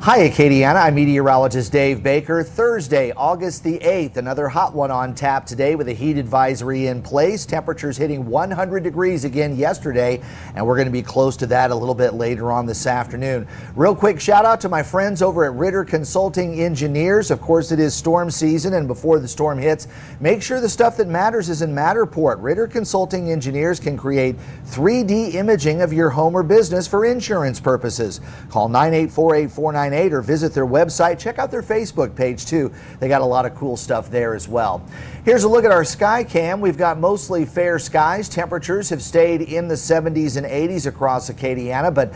Hi Acadiana, I'm meteorologist Dave Baker. Thursday, August the 8th, another hot one on tap today with a heat advisory in place. Temperatures hitting 100 degrees again yesterday, and we're going to be close to that a little bit later on this afternoon. Real quick shout out to my friends over at Ritter Consulting Engineers. Of course, it is storm season, and before the storm hits, make sure the stuff that matters is in Matterport. Ritter Consulting Engineers can create 3D imaging of your home or business for insurance purposes. Call 984-8498 or visit their website. Check out their Facebook page too. They got a lot of cool stuff there as well. Here's a look at our sky cam. We've got mostly fair skies. Temperatures have stayed in the 70s and 80s across Acadiana, but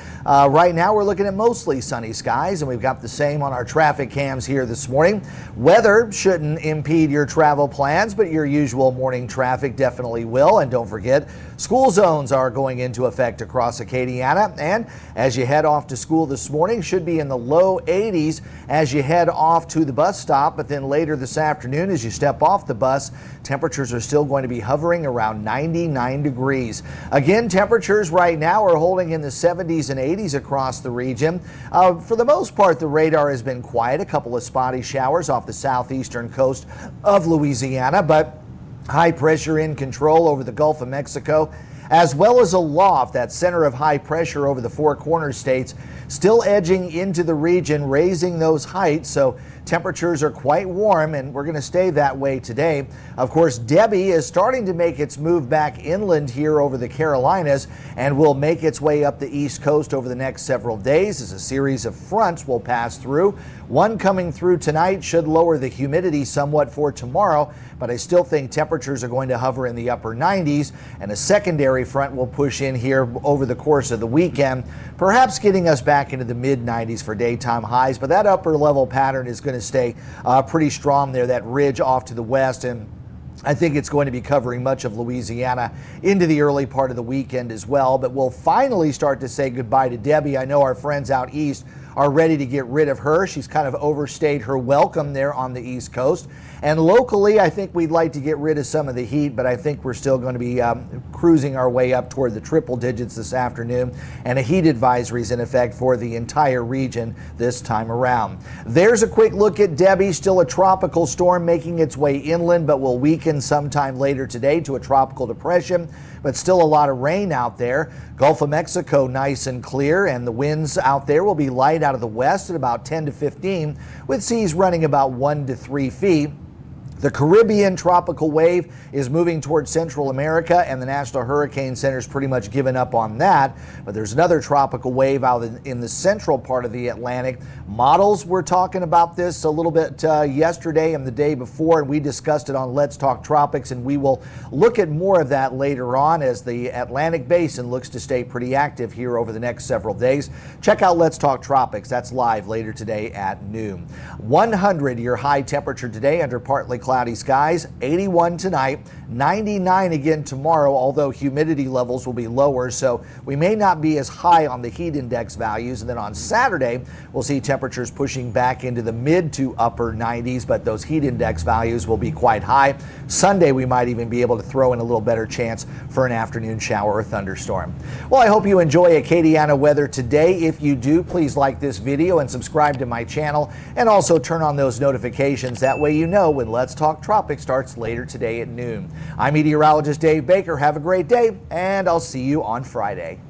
right now we're looking at mostly sunny skies, and we've got the same on our traffic cams here this morning. Weather shouldn't impede your travel plans, but your usual morning traffic definitely will. And don't forget, school zones are going into effect across Acadiana, and as you head off to school this morning, should be in the low 80s as you head off to the bus stop, but then later this afternoon as you step off the bus, temperatures are still going to be hovering around 99 degrees. Again, temperatures right now are holding in the 70s and 80s across the region. For the most part, the radar has been quiet. A couple of spotty showers off the southeastern coast of Louisiana, but high pressure in control over the Gulf of Mexico, as well as a loft, that center of high pressure over the Four Corners states, still edging into the region, raising those heights. So temperatures are quite warm, and we're going to stay that way today. Of course, Debby is starting to make its move back inland here over the Carolinas and will make its way up the east coast over the next several days as a series of fronts will pass through. One coming through tonight should lower the humidity somewhat for tomorrow, but I still think temperatures are going to hover in the upper 90s, and a secondary front will push in here over the course of the weekend, perhaps getting us back into the mid 90s for daytime highs. But that upper level pattern is going to stay pretty strong there, that ridge off to the west, and I think it's going to be covering much of Louisiana into the early part of the weekend as well. But we'll finally start to say goodbye to Debby. I know our friends out east are ready to get rid of her. She's kind of overstayed her welcome there on the East Coast. And locally, I think we'd like to get rid of some of the heat, but I think we're still going to be cruising our way up toward the triple digits this afternoon, and a heat advisory is in effect for the entire region this time around. There's a quick look at Debby, still a tropical storm making its way inland, but will weaken sometime later today to a tropical depression, but still a lot of rain out there. Gulf of Mexico nice and clear, and the winds out there will be light out of the west at about 10 to 15, with seas running about 1 to 3 feet. The Caribbean tropical wave is moving towards Central America, and the National Hurricane Center is pretty much given up on that. But there's another tropical wave out in the central part of the Atlantic. Models were talking about this a little bit yesterday and the day before, and we discussed it on Let's Talk Tropics, and we will look at more of that later on as the Atlantic Basin looks to stay pretty active here over the next several days. Check out Let's Talk Tropics. That's live later today at noon. 100 your high temperature today under partly cloudy skies, 81 tonight, 99 again tomorrow, although humidity levels will be lower, so we may not be as high on the heat index values. And then on Saturday, we'll see temperatures pushing back into the mid to upper 90s, but those heat index values will be quite high. Sunday, we might even be able to throw in a little better chance for an afternoon shower or thunderstorm. Well, I hope you enjoy Acadiana weather today. If you do, please like this video and subscribe to my channel, and also turn on those notifications. That way you know when Let's Talk Tropics starts later today at noon. I'm meteorologist Dave Baker. Have a great day, and I'll see you on Friday.